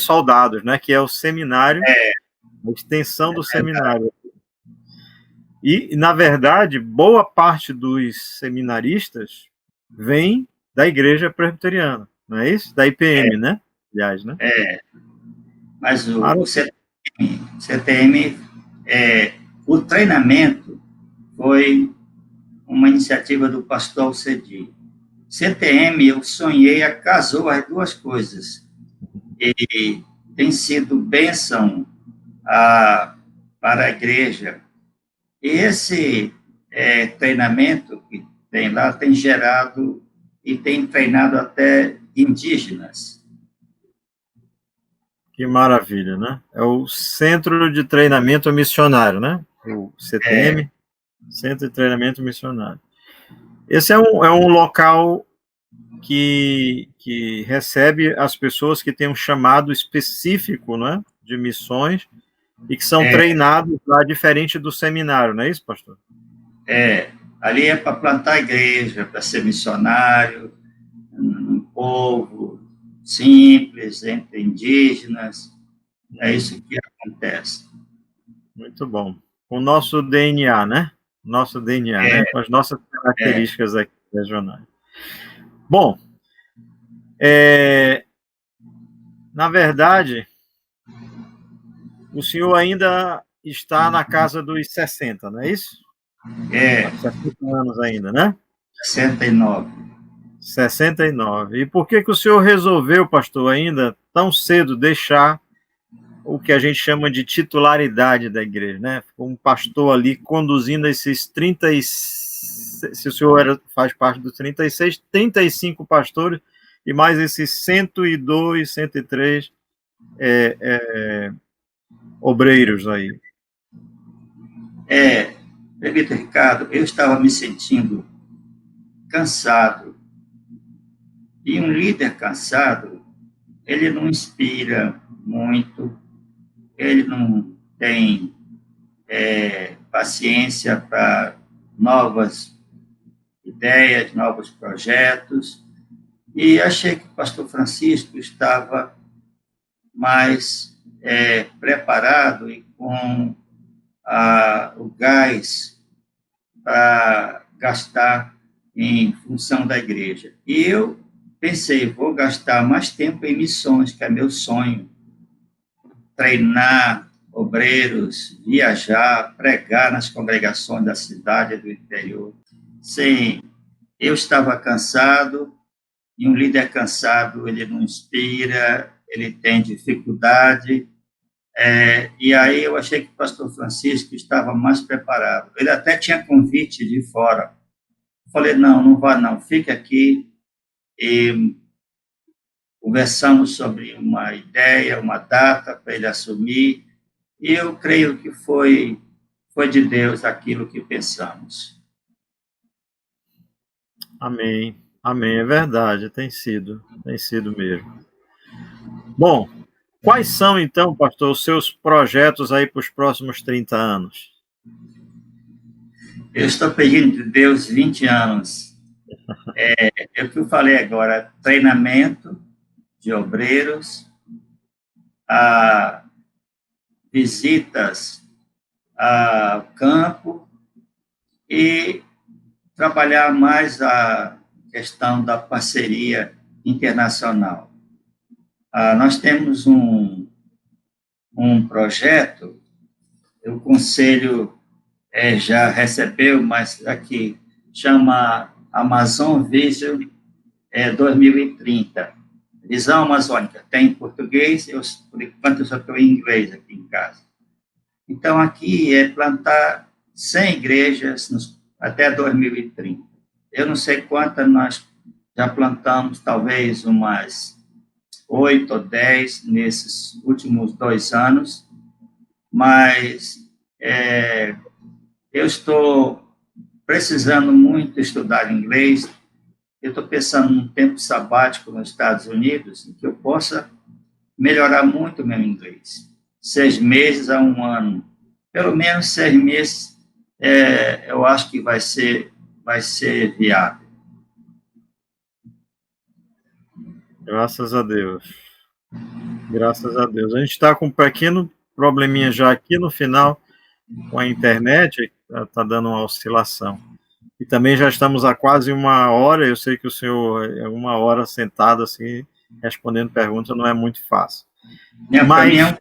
[SPEAKER 1] soldados, né, que é o seminário, a extensão do seminário. E, na verdade, boa parte dos seminaristas vem da igreja presbiteriana, não é isso? Da IPM, né? Aliás, né?
[SPEAKER 3] Mas o CTM, o treinamento foi uma iniciativa do pastor Alcedi. CTM, eu sonhei, casou as duas coisas. E tem sido bênção para a igreja. E esse treinamento que tem lá tem gerado e tem treinado até indígenas.
[SPEAKER 1] Que maravilha, né? É o Centro de Treinamento Missionário, né? O CTM, Centro de Treinamento Missionário. Esse é um local que recebe as pessoas que têm um chamado específico, né, de missões e que são treinados lá, diferente do seminário, não é isso, pastor?
[SPEAKER 3] Ali é para plantar igreja, para ser missionário, um povo simples, entre indígenas, é isso que acontece.
[SPEAKER 1] Muito bom. O nosso DNA, né? Nosso DNA, né? Com as nossas características aqui regionais. Bom, na verdade, o senhor ainda está na casa dos 60, não é isso? 60 anos ainda, né?
[SPEAKER 3] 69.
[SPEAKER 1] 69. E por que o senhor resolveu, pastor, ainda tão cedo deixar o que a gente chama de titularidade da igreja, né? Ficou um pastor ali conduzindo esses 36, se o senhor faz parte dos 36, 35 pastores e mais esses 102, 103 obreiros aí.
[SPEAKER 3] Presbítero Ricardo, eu estava me sentindo cansado. E um líder cansado, ele não inspira muito, ele não tem paciência para novas ideias, novos projetos. E achei que o pastor Francisco estava mais preparado e com o gás para gastar em função da igreja. E eu pensei, vou gastar mais tempo em missões, que é meu sonho. Treinar obreiros, viajar, pregar nas congregações da cidade e do interior. Sim, eu estava cansado, e um líder cansado, ele não inspira, ele tem dificuldade. E aí eu achei que o pastor Francisco estava mais preparado. Ele até tinha convite de fora. Falei, não vá não, fique aqui e conversamos sobre uma ideia, uma data para ele assumir, e eu creio que foi de Deus aquilo que pensamos.
[SPEAKER 1] Amém, amém, é verdade, tem sido mesmo. Bom, quais são, então, pastor, os seus projetos aí para os próximos 30 anos?
[SPEAKER 3] Eu estou pedindo de Deus 20 anos. É o que eu falei agora, treinamento de obreiros, visitas ao campo e trabalhar mais a questão da parceria internacional. Nós temos um projeto, o Conselho já recebeu, mas aqui chama Amazon Vision 2030. Visão amazônica, tem em português, por enquanto eu só estou em inglês aqui em casa. Então, aqui é plantar 100 igrejas até 2030. Eu não sei quantas nós já plantamos, talvez umas 8 ou 10 nesses últimos 2 anos, mas eu estou precisando muito estudar inglês. Eu estou pensando num tempo sabático nos Estados Unidos, em que eu possa melhorar muito o meu inglês. 6 meses a 1 ano. Pelo menos 6 meses, eu acho que vai ser viável.
[SPEAKER 1] Graças a Deus. Graças a Deus. A gente está com um pequeno probleminha já aqui no final, com a internet, está dando uma oscilação. E também já estamos há quase 1 hora, eu sei que o senhor é 1 hora sentado assim, respondendo perguntas, não é muito fácil. Mas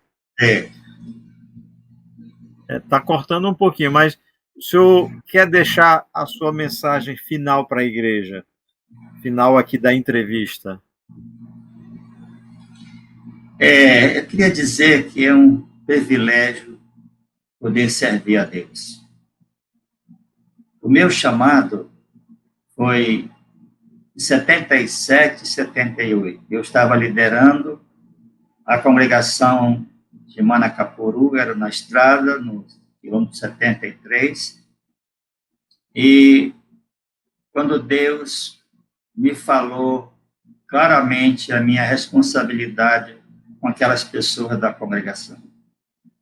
[SPEAKER 1] está cortando um pouquinho, mas o senhor quer deixar a sua mensagem final para a igreja? Final aqui da entrevista.
[SPEAKER 3] Eu queria dizer que é um privilégio poder servir a Deus. O meu chamado foi em 77, 78. Eu estava liderando a congregação de Manacapuru, era na estrada, no quilômetro 73, e quando Deus me falou claramente a minha responsabilidade com aquelas pessoas da congregação,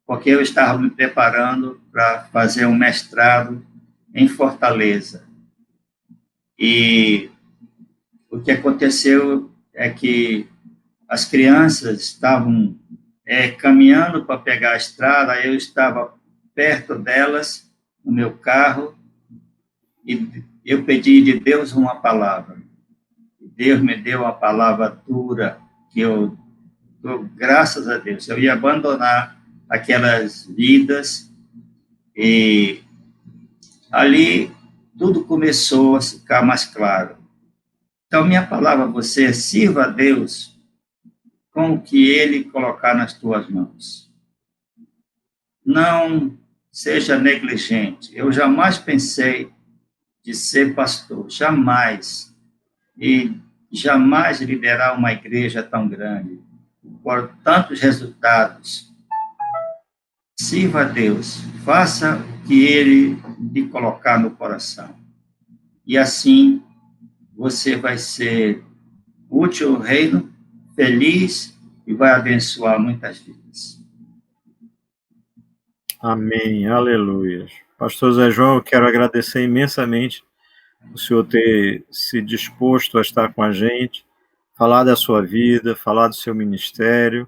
[SPEAKER 3] porque eu estava me preparando para fazer um mestrado em Fortaleza, e o que aconteceu é que as crianças estavam caminhando para pegar a estrada, eu estava perto delas, no meu carro, e eu pedi de Deus uma palavra. Deus me deu uma palavra dura, que eu dou graças a Deus. Eu ia abandonar aquelas vidas, e ali tudo começou a ficar mais claro. Então, minha palavra a você é: sirva a Deus com o que Ele colocar nas tuas mãos. Não seja negligente. Eu jamais pensei de ser pastor, jamais. E jamais liderar uma igreja tão grande, por tantos resultados. Sirva a Deus, faça o que Ele lhe colocar no coração. E assim você vai ser útil ao reino, feliz, e vai abençoar muitas vidas.
[SPEAKER 1] Amém, aleluia. Pastor Zé João, eu quero agradecer imensamente o senhor ter se disposto a estar com a gente, falar da sua vida, falar do seu ministério,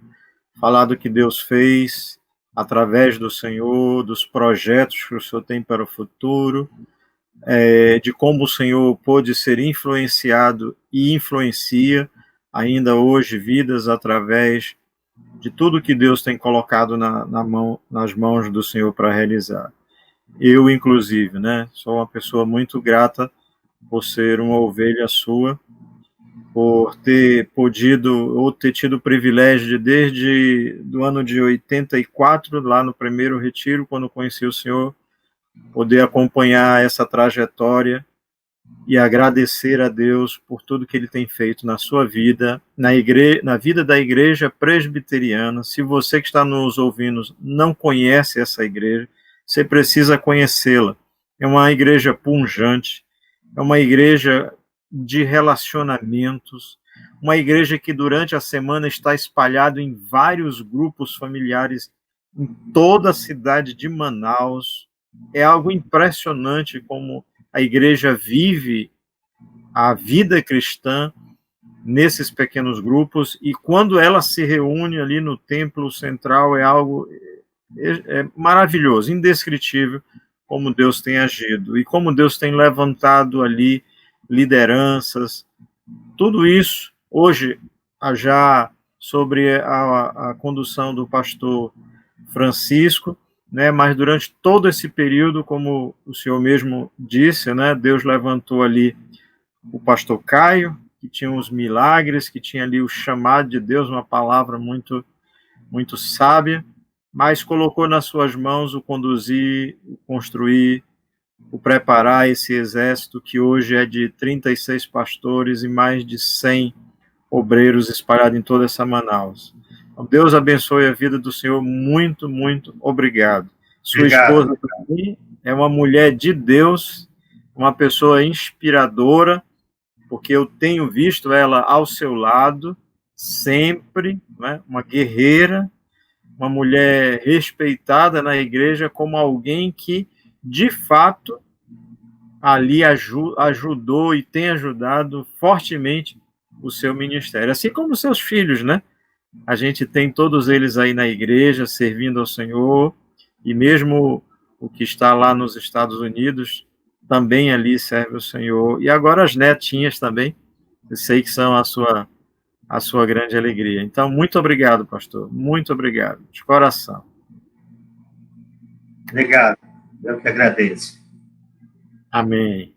[SPEAKER 1] falar do que Deus fez através do Senhor, dos projetos que o senhor tem para o futuro, de como o Senhor pôde ser influenciado e influencia ainda hoje vidas através de tudo que Deus tem colocado nas mãos do Senhor para realizar. Eu, inclusive, sou uma pessoa muito grata por ser uma ovelha sua, por ter podido, ou ter tido o privilégio de, desde do ano de 84, lá no primeiro retiro, quando conheci o Senhor, poder acompanhar essa trajetória e agradecer a Deus por tudo que Ele tem feito na sua vida, na vida da Igreja Presbiteriana. Se você que está nos ouvindo não conhece essa igreja, você precisa conhecê-la. É uma igreja pujante, é uma igreja de relacionamentos, uma igreja que durante a semana está espalhada em vários grupos familiares em toda a cidade de Manaus. É algo impressionante como a igreja vive a vida cristã nesses pequenos grupos, e quando ela se reúne ali no templo central, é algo maravilhoso, indescritível, como Deus tem agido, e como Deus tem levantado ali lideranças, tudo isso, hoje, já sobre a condução do pastor Francisco, mas durante todo esse período, como o senhor mesmo disse, Deus levantou ali o pastor Caio, que tinha os milagres, que tinha ali o chamado de Deus, uma palavra muito, muito sábia, mas colocou nas suas mãos o conduzir, o construir, o preparar esse exército que hoje é de 36 pastores e mais de 100 obreiros espalhados em toda essa Manaus. Deus abençoe a vida do senhor, muito, muito obrigado. Sua esposa também é uma mulher de Deus, uma pessoa inspiradora, porque eu tenho visto ela ao seu lado, sempre, uma guerreira, uma mulher respeitada na igreja como alguém que, de fato, ali ajudou e tem ajudado fortemente o seu ministério, assim como seus filhos, A gente tem todos eles aí na igreja, servindo ao Senhor, e mesmo o que está lá nos Estados Unidos, também ali serve ao Senhor. E agora as netinhas também, eu sei que são a sua grande alegria. Então, muito obrigado, pastor, muito obrigado, de coração.
[SPEAKER 3] Obrigado, eu que agradeço.
[SPEAKER 1] Amém.